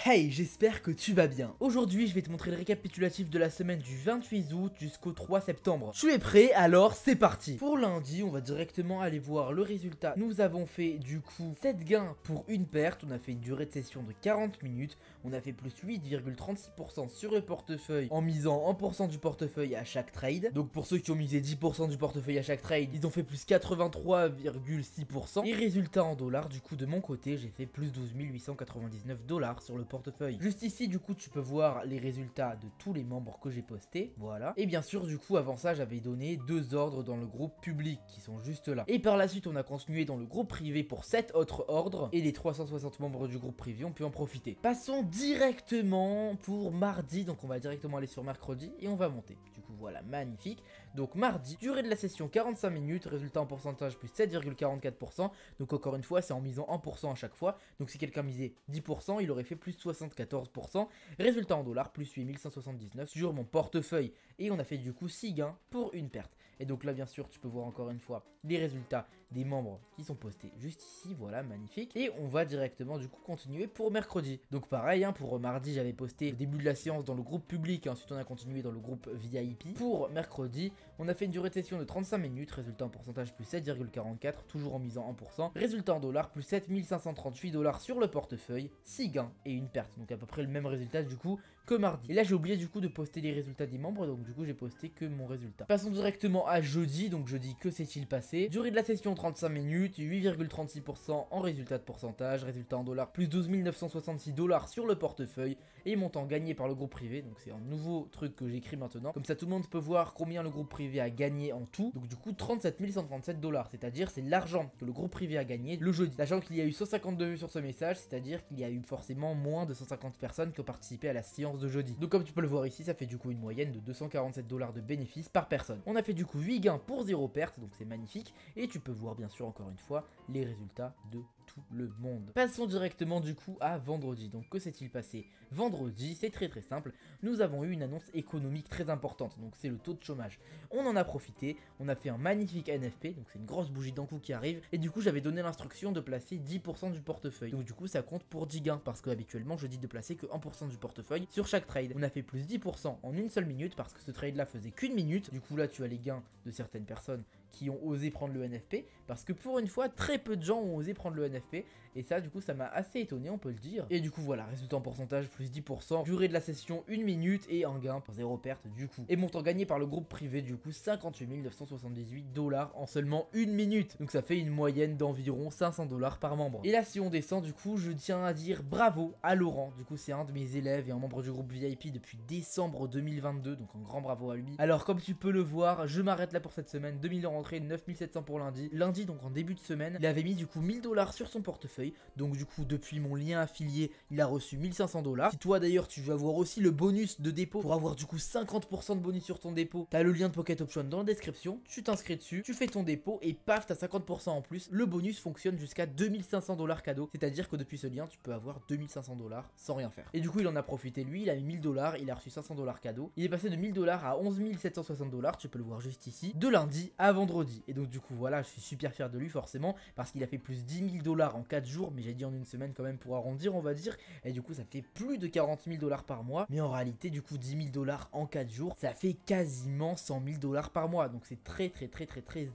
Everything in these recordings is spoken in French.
Hey, j'espère que tu vas bien. Aujourd'hui, je vais te montrer le récapitulatif de la semaine du 28 août jusqu'au 3 septembre. Tu es prêt? Alors c'est parti. Pour lundi, on va directement aller voir le résultat. Nous avons fait du coup 7 gains pour une perte. On a fait une durée de session de 40 minutes. On a fait plus 8,36% sur le portefeuille en misant 1% du portefeuille à chaque trade. Donc pour ceux qui ont misé 10% du portefeuille à chaque trade, ils ont fait plus 83,6%. Et résultat en dollars, du coup de mon côté, j'ai fait plus 12 899 dollars sur le portefeuille. Juste ici, du coup, tu peux voir les résultats de tous les membres que j'ai postés. Voilà. Et bien sûr, du coup, avant ça, j'avais donné 2 ordres dans le groupe public qui sont juste là. Et par la suite, on a continué dans le groupe privé pour 7 autres ordres. Et les 360 membres du groupe privé ont pu en profiter. Passons directement pour mardi. Donc, on va directement aller sur mercredi et on va monter. Du coup, voilà, magnifique. Donc, mardi, durée de la session 45 minutes. Résultat en pourcentage plus 7,44%. Donc, encore une fois, c'est en misant 1% à chaque fois. Donc, si quelqu'un misait 10%, il aurait fait plus 74%, résultat en dollars plus 8179 sur mon portefeuille et on a fait du coup 6 gains pour une perte. Et donc là bien sûr tu peux voir encore une fois les résultats des membres qui sont postés juste ici, voilà, magnifique. Et on va directement du coup continuer pour mercredi. Donc pareil, hein, pour mardi j'avais posté le début de la séance dans le groupe public et ensuite on a continué dans le groupe VIP. Pour mercredi, on a fait une durée de session de 35 minutes, résultat en pourcentage plus 7,44, toujours en misant 1%, résultat en dollars plus 7538 dollars sur le portefeuille, 6 gains et une perte, donc à peu près le même résultat du coup que mardi. Et là j'ai oublié du coup de poster les résultats des membres, donc du coup j'ai posté que mon résultat. Passons directement à jeudi, donc jeudi que s'est-il passé? Durée de la session 35 minutes, 8,36% en résultat de pourcentage, résultat en dollars plus 12 966 dollars sur le portefeuille et montant gagné par le groupe privé, donc c'est un nouveau truc que j'écris maintenant, comme ça tout le monde peut voir combien le groupe privé a gagné en tout. Donc du coup 37 137 dollars, c'est-à-dire c'est l'argent que le groupe privé a gagné le jeudi, sachant qu'il y a eu 152 vues sur ce message, c'est-à-dire qu'il y a eu forcément moins de 150 personnes qui ont participé à la séance de jeudi. Donc comme tu peux le voir ici, ça fait du coup une moyenne de 247 dollars de bénéfices par personne. On a fait du coup 8 gains pour 0 perte, donc c'est magnifique. Et tu peux voir bien sûr encore une fois les résultats de tout le monde. Passons directement du coup à vendredi. Donc que s'est-il passé? Vendredi, c'est très simple, nous avons eu une annonce économique très importante, donc c'est le taux de chômage. On en a profité, on a fait un magnifique NFP, donc c'est une grosse bougie d'un coup qui arrive, et du coup j'avais donné l'instruction de placer 10% du portefeuille. Donc du coup ça compte pour 10 gains, parce que habituellement je dis de placer que 1% du portefeuille sur chaque trade. On a fait plus 10% en une seule minute, parce que ce trade là faisait qu'une minute, du coup là tu as les gains de certaines personnes qui ont osé prendre le NFP, parce que pour une fois très peu de gens ont osé prendre le NFP, et ça du coup ça m'a assez étonné, on peut le dire. Et du coup voilà, résultat en pourcentage plus 10%, durée de la session 1 minute et un gain pour 0 perte du coup. Et montant gagné par le groupe privé du coup 58 978 dollars en seulement 1 minute, donc ça fait une moyenne d'environ 500 dollars par membre. Et là si on descend du coup, je tiens à dire bravo à Laurent, du coup c'est un de mes élèves et un membre du groupe VIP depuis décembre 2022, donc un grand bravo à lui. Alors comme tu peux le voir, je m'arrête là pour cette semaine, 2000 € rentrés, 9700 pour lundi. Lundi donc en début de semaine, il avait mis du coup 1000 dollars sur son portefeuille, donc du coup depuis mon lien affilié, il a reçu 1500 dollars. Si toi d'ailleurs tu veux avoir aussi le bonus de dépôt pour avoir du coup 50% de bonus sur ton dépôt, t'as le lien de Pocket Option dans la description, tu t'inscris dessus, tu fais ton dépôt et paf, t'as 50% en plus. Le bonus fonctionne jusqu'à 2500 dollars cadeau, c'est-à-dire que depuis ce lien tu peux avoir 2500 dollars sans rien faire. Et du coup il en a profité lui, il a mis 1000 dollars, il a reçu 500 dollars cadeau, il est passé de 1000 dollars à 11 760 dollars, tu peux le voir juste ici, de lundi à vendredi. Et donc du coup voilà, je suis super fier de lui forcément, parce qu'il a fait plus 10 000 dollars en 4 jours, mais j'ai dit en une semaine quand même pour arrondir on va dire, et du coup ça fait plus de 40 000 dollars par mois, mais en réalité du coup 10 000 dollars en 4 jours, ça fait quasiment 100 000 dollars par mois, donc c'est très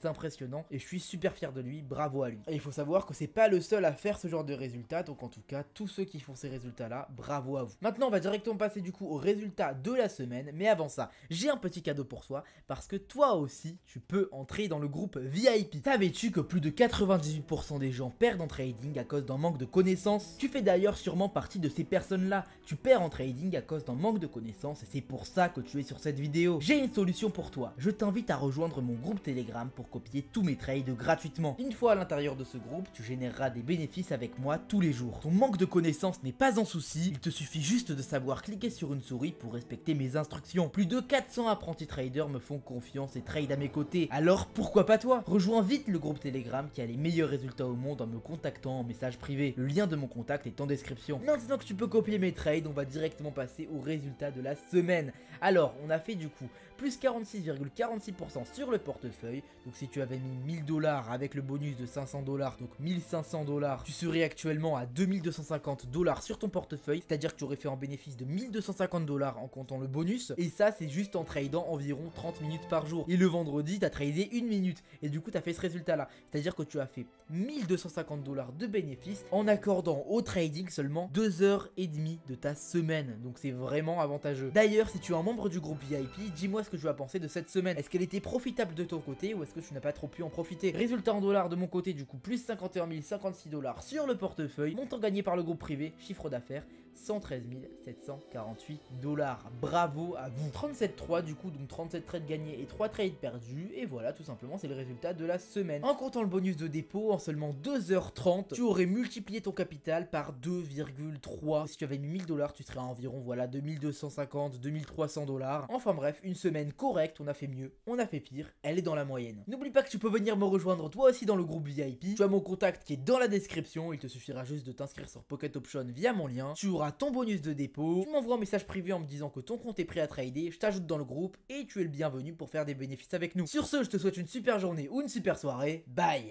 impressionnant, et je suis super fier de lui, bravo à lui. Et il faut savoir que c'est pas le seul à faire ce genre de résultats, donc en tout cas tous ceux qui font ces résultats là, bravo à vous. Maintenant on va directement passer du coup aux résultats de la semaine, mais avant ça, j'ai un petit cadeau pour toi, parce que toi aussi tu peux entrer dans le groupe VIP. Savais-tu que plus de 98% des gens perdent en trading à cause d'un manque de connaissances? Tu fais d'ailleurs sûrement partie de ces personnes là, tu perds en trading à cause d'un manque de connaissances et c'est pour ça que tu es sur cette vidéo. J'ai une solution pour toi, je t'invite à rejoindre mon groupe Telegram pour copier tous mes trades gratuitement. Une fois à l'intérieur de ce groupe, tu généreras des bénéfices avec moi tous les jours. Ton manque de connaissances n'est pas un souci, il te suffit juste de savoir cliquer sur une souris pour respecter mes instructions. Plus de 400 apprentis traders me font confiance et trade à mes côtés, alors pourquoi pas toi? Rejoins vite le groupe Telegram qui a les meilleurs résultats au monde en me contactant en message privé. Le lien de mon contact est en description. Maintenant que tu peux copier mes trades, on va directement passer aux résultats de la semaine. Alors, on a fait du coup plus 46,46% sur le portefeuille. Donc si tu avais mis 1000 $ avec le bonus de 500 $, donc 1500 $, tu serais actuellement à 2250 $ sur ton portefeuille. C'est-à-dire que tu aurais fait un bénéfice de 1250 $ en comptant le bonus. Et ça, c'est juste en tradant environ 30 minutes par jour. Et le vendredi, tu as tradé 1 minute. Et du coup, tu as fait ce résultat-là. C'est-à-dire que tu as fait 1250 $ de bénéfices en accordant au trading seulement 2h30 de ta semaine. Donc c'est vraiment avantageux. D'ailleurs, si tu es un membre du groupe VIP, dis-moi ce que tu as pensé de cette semaine. Est-ce qu'elle était profitable de ton côté ou est-ce que tu n'as pas trop pu en profiter? Résultat en dollars de mon côté, du coup, plus 51 056 $ sur le portefeuille. Montant gagné par le groupe privé, chiffre d'affaires 113 748 $. Bravo à vous. 37,3 du coup, donc 37 trades gagnés et 3 trades perdus. Et voilà, tout simplement, c'est le résultat de la semaine. En comptant le bonus de dépôt, en seulement 2h30, tu aurais multiplié ton capital par 2,3. Si tu avais mis 1000 $, tu serais à environ, voilà, 2250, 2300 $. Enfin bref, une semaine correcte, on a fait mieux, on a fait pire, elle est dans la moyenne. N'oublie pas que tu peux venir me rejoindre toi aussi dans le groupe VIP. Tu as mon contact qui est dans la description, il te suffira juste de t'inscrire sur Pocket Option via mon lien. Tu auras ton bonus de dépôt, tu m'envoies un message privé en me disant que ton compte est prêt à trader, je t'ajoute dans le groupe et tu es le bienvenu pour faire des bénéfices avec nous. Sur ce, je te souhaite une super journée ou une super soirée, bye.